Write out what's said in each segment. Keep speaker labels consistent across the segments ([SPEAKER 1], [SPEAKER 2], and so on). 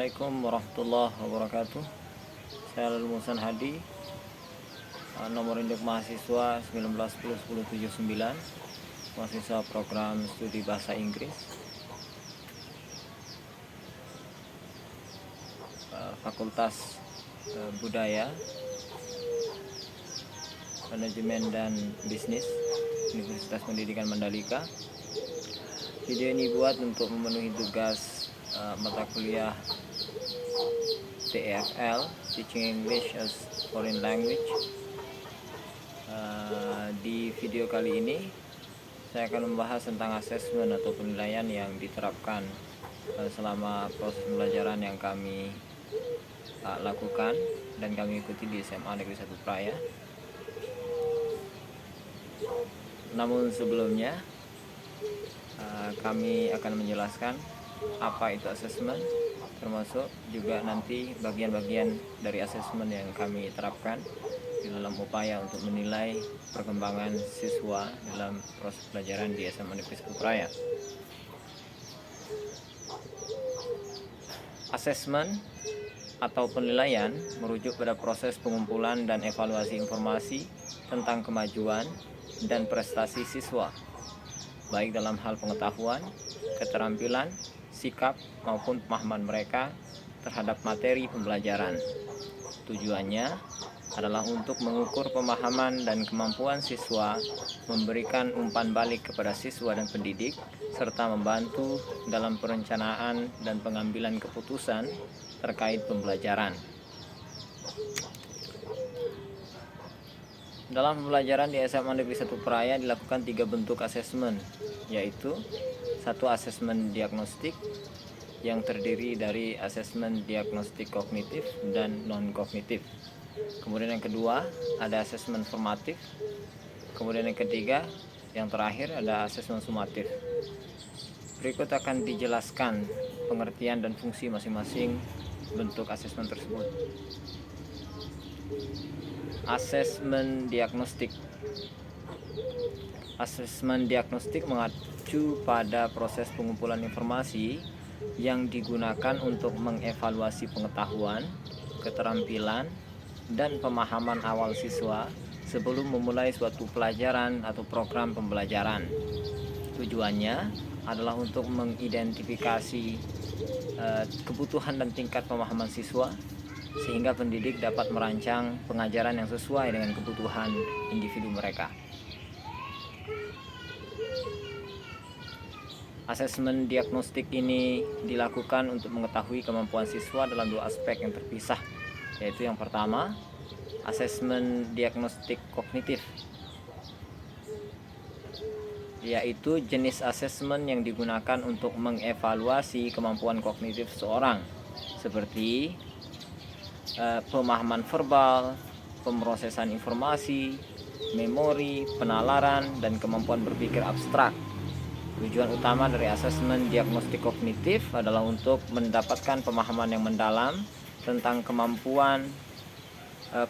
[SPEAKER 1] Assalamualaikum warahmatullahi wabarakatuh. Saya Lulusan Hadi, nomor induk mahasiswa 19101079, mahasiswa program studi bahasa Inggris, Fakultas Budaya, Manajemen dan Bisnis, Universitas Pendidikan Mandalika. Video ini buat untuk memenuhi tugas mata kuliah TEFL, Teaching English as Foreign Language. Di video kali ini saya akan membahas tentang asesmen atau penilaian yang diterapkan selama proses pembelajaran yang kami lakukan dan kami ikuti di SMA Negeri 1 Praia. Namun sebelumnya kami akan menjelaskan apa itu asesmen, termasuk juga nanti bagian-bagian dari asesmen yang kami terapkan di dalam upaya untuk menilai perkembangan siswa dalam proses pelajaran di SMA Negeri 1 Praia. Asesmen atau penilaian merujuk pada proses pengumpulan dan evaluasi informasi tentang kemajuan dan prestasi siswa, baik dalam hal pengetahuan, keterampilan, sikap maupun pemahaman mereka terhadap materi pembelajaran. Tujuannya adalah untuk mengukur pemahaman dan kemampuan siswa, memberikan umpan balik kepada siswa dan pendidik, serta membantu dalam perencanaan dan pengambilan keputusan terkait pembelajaran. Dalam pembelajaran di SMA Negeri 1 Praia dilakukan 3 bentuk asesmen, yaitu 1. Asesmen diagnostik yang terdiri dari asesmen diagnostik kognitif dan non-kognitif. Kemudian yang kedua ada asesmen formatif. Kemudian yang ketiga, yang terakhir ada asesmen sumatif. Berikut akan dijelaskan pengertian dan fungsi masing-masing bentuk asesmen tersebut. Asesmen diagnostik. Asesmen diagnostik mengacu pada proses pengumpulan informasi yang digunakan untuk mengevaluasi pengetahuan, keterampilan, dan pemahaman awal siswa sebelum memulai suatu pelajaran atau program pembelajaran. Tujuannya adalah untuk mengidentifikasi kebutuhan dan tingkat pemahaman siswa sehingga pendidik dapat merancang pengajaran yang sesuai dengan kebutuhan individu mereka. Asesmen diagnostik ini dilakukan untuk mengetahui kemampuan siswa dalam 2 aspek yang terpisah, yaitu yang pertama, asesmen diagnostik kognitif, yaitu jenis asesmen yang digunakan untuk mengevaluasi kemampuan kognitif seseorang, seperti pemahaman verbal, pemrosesan informasi, memori, penalaran, dan kemampuan berpikir abstrak. Tujuan utama dari asesmen diagnostik kognitif adalah untuk mendapatkan pemahaman yang mendalam tentang kemampuan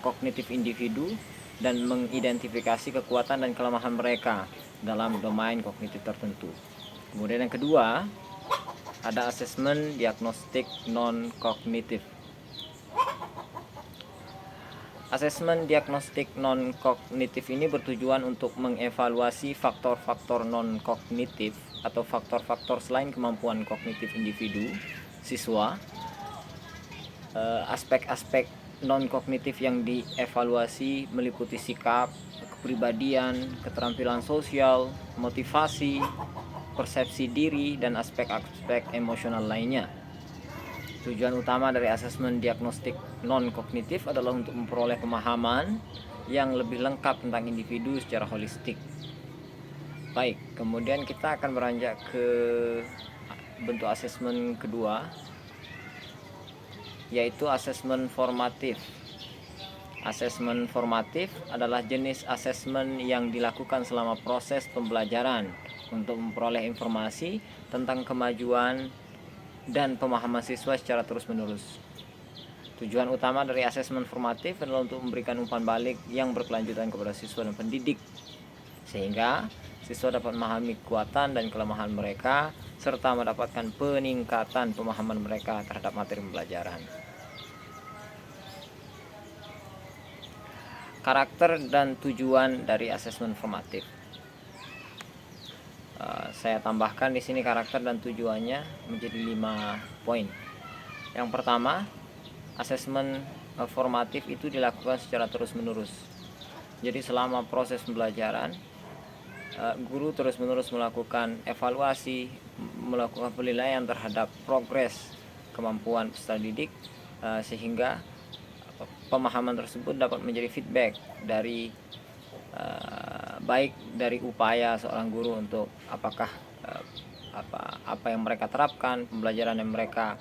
[SPEAKER 1] kognitif individu dan mengidentifikasi kekuatan dan kelemahan mereka dalam domain kognitif tertentu. Kemudian yang kedua, ada asesmen diagnostik non-kognitif. Asesmen diagnostik non-kognitif ini bertujuan untuk mengevaluasi faktor-faktor non-kognitif atau faktor-faktor selain kemampuan kognitif individu, siswa. Aspek-aspek non-kognitif yang dievaluasi meliputi sikap, kepribadian, keterampilan sosial, motivasi, persepsi diri, dan aspek-aspek emosional lainnya. Tujuan utama dari asesmen diagnostik non-kognitif adalah untuk memperoleh pemahaman yang lebih lengkap tentang individu secara holistik. Baik, kemudian kita akan beranjak ke bentuk asesmen kedua, yaitu asesmen formatif. Asesmen formatif adalah jenis asesmen yang dilakukan selama proses pembelajaran untuk memperoleh informasi tentang kemajuan dan pemahaman siswa secara terus-menerus. Tujuan utama dari asesmen formatif adalah untuk memberikan umpan balik yang berkelanjutan kepada siswa dan pendidik, sehingga siswa dapat memahami kekuatan dan kelemahan mereka serta mendapatkan peningkatan pemahaman mereka terhadap materi pembelajaran. Karakter dan tujuan dari asesmen formatif. Saya tambahkan di sini karakter dan tujuannya menjadi 5 poin. Yang pertama, asesmen formatif itu dilakukan secara terus-menerus. Jadi selama proses pembelajaran, guru terus-menerus melakukan evaluasi, melakukan penilaian terhadap progres kemampuan peserta didik, sehingga pemahaman tersebut dapat menjadi feedback dari baik dari upaya seorang guru untuk apakah apa yang mereka terapkan, pembelajaran yang mereka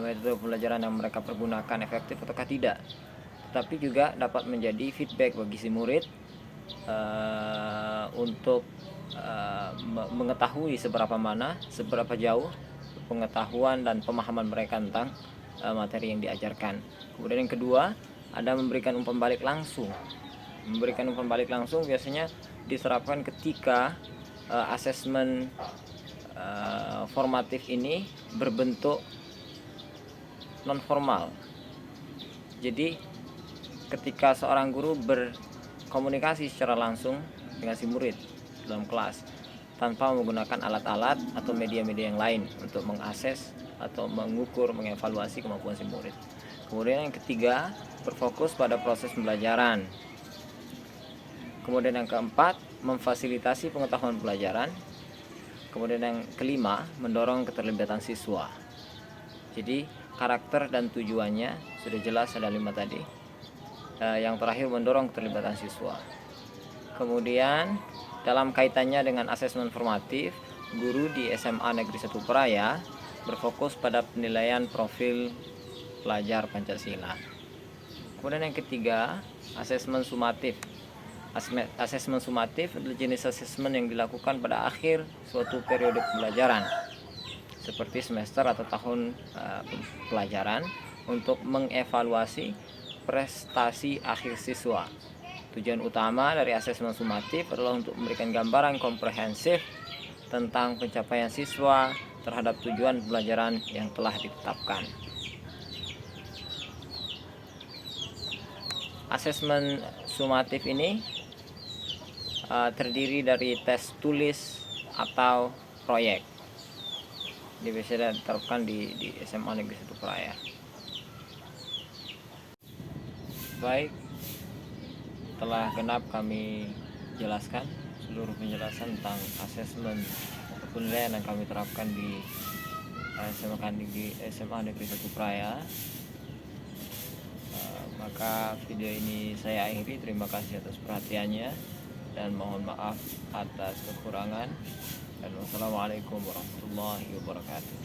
[SPEAKER 1] metode pembelajaran yang mereka pergunakan efektif ataukah tidak, tetapi juga dapat menjadi feedback bagi si murid untuk mengetahui seberapa jauh pengetahuan dan pemahaman mereka tentang materi yang diajarkan. Kemudian yang kedua, ada memberikan umpan balik langsung. Memberikan umpan balik langsung biasanya diterapkan ketika asesmen formatif ini berbentuk non formal. Jadi ketika seorang guru berkomunikasi secara langsung dengan si murid dalam kelas tanpa menggunakan alat-alat atau media-media yang lain untuk mengakses atau mengukur, mengevaluasi kemampuan si murid. Kemudian yang ketiga, berfokus pada proses pembelajaran. Kemudian yang keempat, memfasilitasi pengetahuan pelajaran. Kemudian yang kelima, mendorong keterlibatan siswa. Jadi karakter dan tujuannya sudah jelas, ada 5 tadi. Yang terakhir, mendorong keterlibatan siswa. Kemudian dalam kaitannya dengan asesmen formatif, guru di SMA Negeri 1 Praia berfokus pada penilaian profil pelajar Pancasila. Kemudian yang ketiga, asesmen sumatif. Asesmen sumatif adalah jenis asesmen yang dilakukan pada akhir suatu periode pembelajaran, seperti semester atau tahun pelajaran, untuk mengevaluasi prestasi akhir siswa. Tujuan utama dari asesmen sumatif adalah untuk memberikan gambaran komprehensif tentang pencapaian siswa terhadap tujuan pembelajaran yang telah ditetapkan. Asesmen sumatif ini terdiri dari tes tulis atau proyek. Dia biasanya diterapkan di SMA Negeri 1 Praia. Baik, telah genap kami jelaskan seluruh penjelasan tentang asesmen atau penilaian yang kami terapkan di SMA Negeri 1 Praia. Maka video ini saya akhiri. Terima kasih atas perhatiannya dan mohon maaf atas kekurangan, dan wassalamualaikum warahmatullahi wabarakatuh.